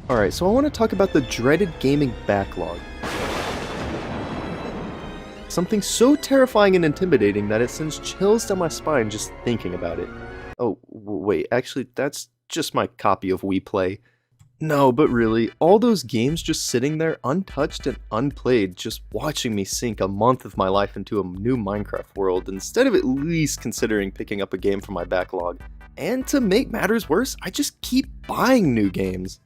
Alright, so I want to talk about the dreaded gaming backlog. Something so terrifying and intimidating that it sends chills down my spine just thinking about it. Oh, wait, actually, that's just my copy of We Play. No, but really, all those games just sitting there untouched and unplayed, just watching me sink a month of my life into a new Minecraft world, instead of at least considering picking up a game from my backlog. And to make matters worse, I just keep buying new games.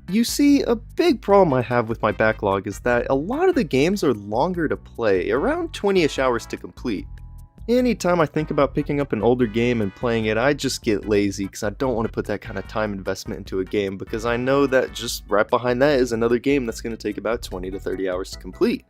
You see, a big problem I have with my backlog is that a lot of the games are longer to play, around 20-ish hours to complete. Anytime I think about picking up an older game and playing it, I just get lazy because I don't want to put that kind of time investment into a game because I know that just right behind that is another game that's going to take about 20 to 30 hours to complete.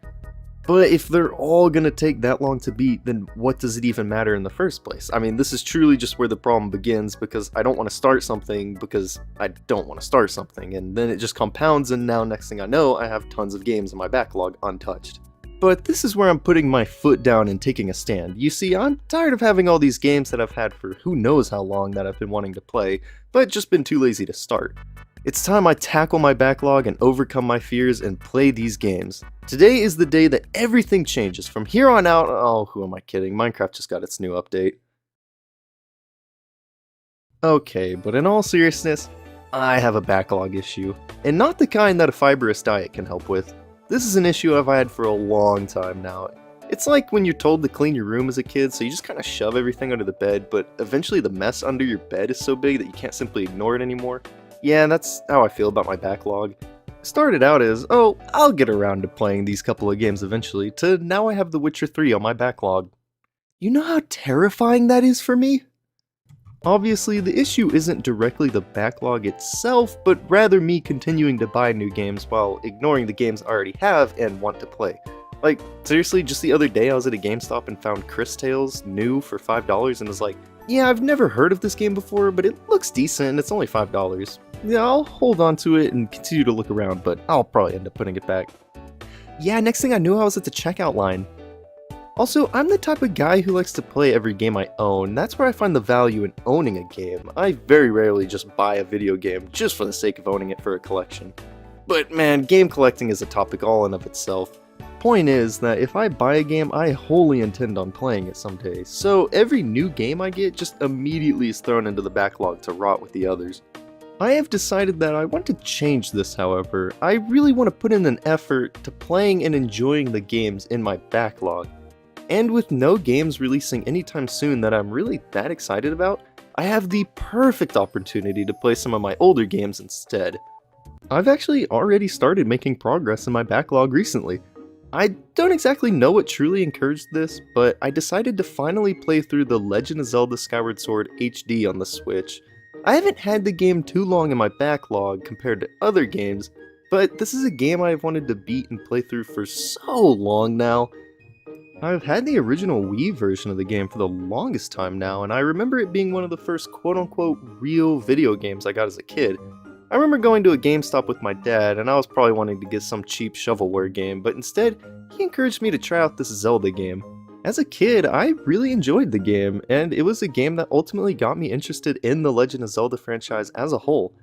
But if they're all going to take that long to beat, then what does it even matter in the first place? I mean, this is truly just where the problem begins because I don't want to start something because I don't want to start something, and then it just compounds, and now next thing I know, I have tons of games in my backlog untouched. But this is where I'm putting my foot down and taking a stand. You see, I'm tired of having all these games that I've had for who knows how long that I've been wanting to play, but just been too lazy to start. It's time I tackle my backlog and overcome my fears and play these games. Today is the day that everything changes. From here on out, oh, who am I kidding? Minecraft just got its new update. Okay, but in all seriousness, I have a backlog issue, and not the kind that a fibrous diet can help with. This is an issue I've had for a long time now. It's like when you're told to clean your room as a kid, so you just kind of shove everything under the bed, but eventually the mess under your bed is so big that you can't simply ignore it anymore. Yeah, that's how I feel about my backlog. It started out as, oh, I'll get around to playing these couple of games eventually, to now I have The Witcher 3 on my backlog. You know how terrifying that is for me? Obviously, the issue isn't directly the backlog itself, but rather me continuing to buy new games while ignoring the games I already have and want to play. Like, seriously, just the other day I was at a GameStop and found Chris Tales new for $5 and was like, yeah, I've never heard of this game before, but it looks decent and it's only $5. Yeah, I'll hold on to it and continue to look around, but I'll probably end up putting it back. Yeah, next thing I knew I was at the checkout line. Also, I'm the type of guy who likes to play every game I own. That's where I find the value in owning a game. I very rarely just buy a video game just for the sake of owning it for a collection. But man, game collecting is a topic all in of itself. Point is that if I buy a game, I wholly intend on playing it someday, so every new game I get just immediately is thrown into the backlog to rot with the others. I have decided that I want to change this, however. I really want to put in an effort to playing and enjoying the games in my backlog. And with no games releasing anytime soon that I'm really that excited about, I have the perfect opportunity to play some of my older games instead. I've actually already started making progress in my backlog recently. I don't exactly know what truly encouraged this, but I decided to finally play through The Legend of Zelda Skyward Sword HD on the Switch. I haven't had the game too long in my backlog compared to other games, but this is a game I've wanted to beat and play through for so long now. I've had the original Wii version of the game for the longest time now, and I remember it being one of the first quote-unquote real video games I got as a kid. I remember going to a GameStop with my dad, and I was probably wanting to get some cheap shovelware game, but instead, he encouraged me to try out this Zelda game. As a kid, I really enjoyed the game, and it was a game that ultimately got me interested in the Legend of Zelda franchise as a whole.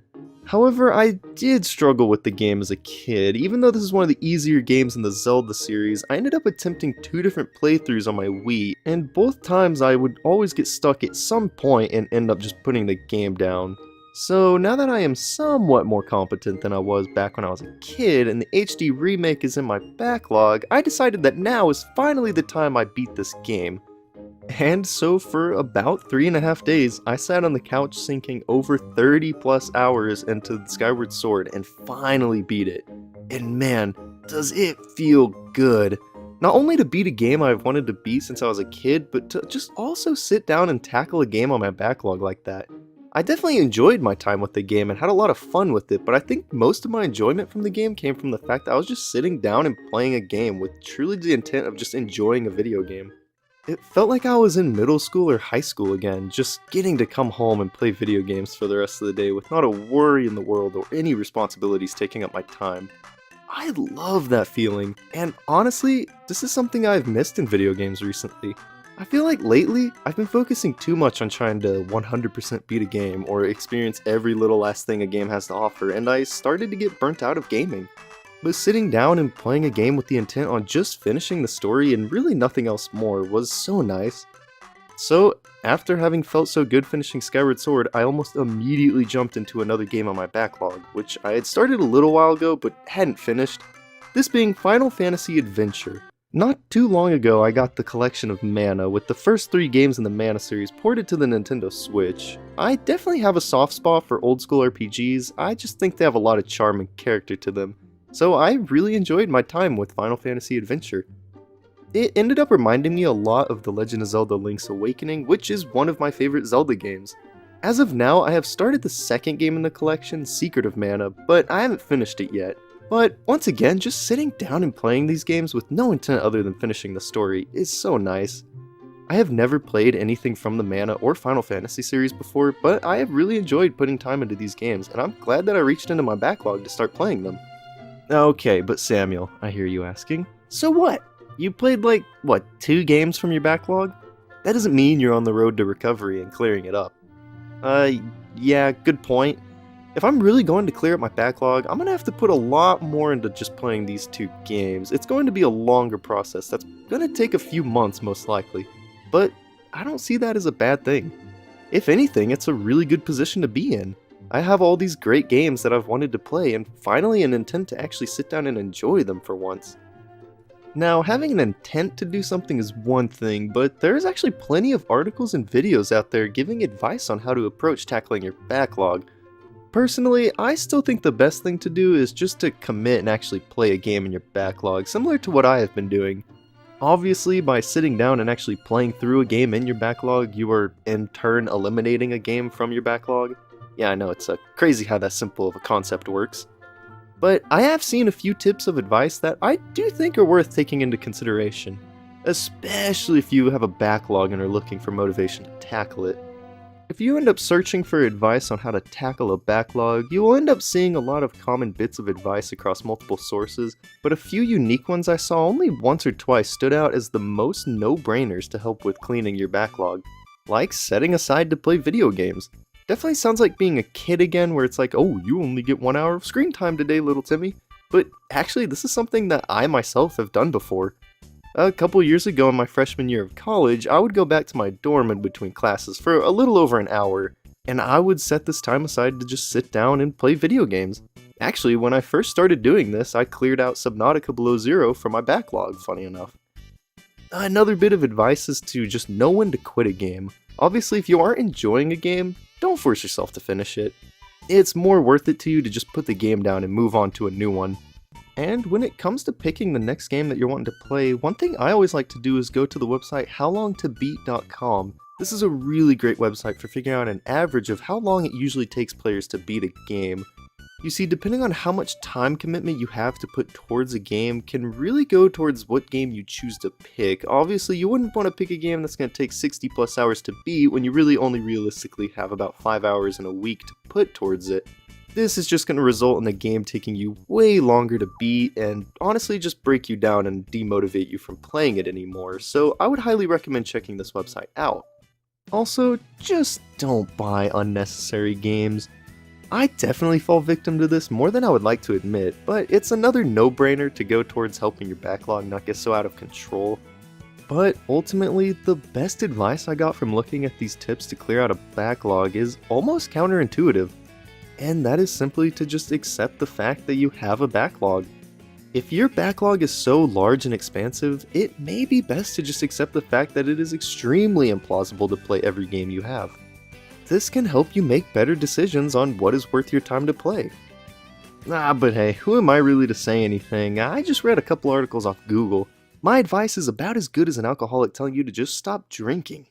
However, I did struggle with the game as a kid. Even though this is one of the easier games in the Zelda series, I ended up attempting 2 different playthroughs on my Wii, and both times I would always get stuck at some point and end up just putting the game down. So now that I am somewhat more competent than I was back when I was a kid and the HD remake is in my backlog, I decided that now is finally the time I beat this game. And so for about 3.5 days, I sat on the couch sinking over 30 plus hours into Skyward Sword and finally beat it. And man, does it feel good. Not only to beat a game I've wanted to beat since I was a kid, but to just also sit down and tackle a game on my backlog like that. I definitely enjoyed my time with the game and had a lot of fun with it, but I think most of my enjoyment from the game came from the fact that I was just sitting down and playing a game with truly the intent of just enjoying a video game. It felt like I was in middle school or high school again, just getting to come home and play video games for the rest of the day with not a worry in the world or any responsibilities taking up my time. I love that feeling, and honestly, this is something I've missed in video games recently. I feel like lately, I've been focusing too much on trying to 100% beat a game or experience every little last thing a game has to offer, and I started to get burnt out of gaming. But sitting down and playing a game with the intent on just finishing the story and really nothing else more was so nice. So, after having felt so good finishing Skyward Sword, I almost immediately jumped into another game on my backlog, which I had started a little while ago but hadn't finished, this being Final Fantasy Adventure. Not too long ago, I got the collection of Mana, with the first 3 games in the Mana series ported to the Nintendo Switch. I definitely have a soft spot for old school RPGs, I just think they have a lot of charm and character to them. So I really enjoyed my time with Final Fantasy Adventure. It ended up reminding me a lot of The Legend of Zelda Link's Awakening, which is one of my favorite Zelda games. As of now, I have started the second game in the collection, Secret of Mana, but I haven't finished it yet. But once again, just sitting down and playing these games with no intent other than finishing the story is so nice. I have never played anything from the Mana or Final Fantasy series before, but I have really enjoyed putting time into these games, and I'm glad that I reached into my backlog to start playing them. Okay, but Samuel, I hear you asking, so what? You played like, 2 games from your backlog? That doesn't mean you're on the road to recovery and clearing it up. Yeah, good point. If I'm really going to clear up my backlog, I'm gonna have to put a lot more into just playing these 2 games. It's going to be a longer process that's gonna take a few months most likely. But I don't see that as a bad thing. If anything, it's a really good position to be in. I have all these great games that I've wanted to play and finally an intent to actually sit down and enjoy them for once. Now, having an intent to do something is one thing, but there's actually plenty of articles and videos out there giving advice on how to approach tackling your backlog. Personally, I still think the best thing to do is just to commit and actually play a game in your backlog, similar to what I have been doing. Obviously, by sitting down and actually playing through a game in your backlog, you are in turn eliminating a game from your backlog. Yeah, I know, it's crazy how that simple of a concept works. But I have seen a few tips of advice that I do think are worth taking into consideration, especially if you have a backlog and are looking for motivation to tackle it. If you end up searching for advice on how to tackle a backlog, you will end up seeing a lot of common bits of advice across multiple sources, but a few unique ones I saw only once or twice stood out as the most no-brainers to help with cleaning your backlog, like setting aside to play video games. Definitely sounds like being a kid again, where it's like, oh, you only get 1 hour of screen time today, little Timmy. But actually, this is something that I myself have done before. A couple years ago in my freshman year of college, I would go back to my dorm in between classes for a little over an hour, and I would set this time aside to just sit down and play video games. Actually, when I first started doing this, I cleared out Subnautica Below Zero from my backlog, funny enough. Another bit of advice is to just know when to quit a game. Obviously, if you aren't enjoying a game, don't force yourself to finish it. It's more worth it to you to just put the game down and move on to a new one. And when it comes to picking the next game that you're wanting to play, one thing I always like to do is go to the website howlongtobeat.com. This is a really great website for figuring out an average of how long it usually takes players to beat a game. You see, depending on how much time commitment you have to put towards a game can really go towards what game you choose to pick. Obviously, you wouldn't want to pick a game that's going to take 60 plus hours to beat when you really only realistically have about 5 hours in a week to put towards it. This is just going to result in a game taking you way longer to beat and honestly just break you down and demotivate you from playing it anymore, so I would highly recommend checking this website out. Also, just don't buy unnecessary games. I definitely fall victim to this more than I would like to admit, but it's another no-brainer to go towards helping your backlog not get so out of control. But ultimately, the best advice I got from looking at these tips to clear out a backlog is almost counterintuitive, and that is simply to just accept the fact that you have a backlog. If your backlog is so large and expansive, it may be best to just accept the fact that it is extremely implausible to play every game you have. This can help you make better decisions on what is worth your time to play. But hey, who am I really to say anything? I just read a couple articles off Google. My advice is about as good as an alcoholic telling you to just stop drinking.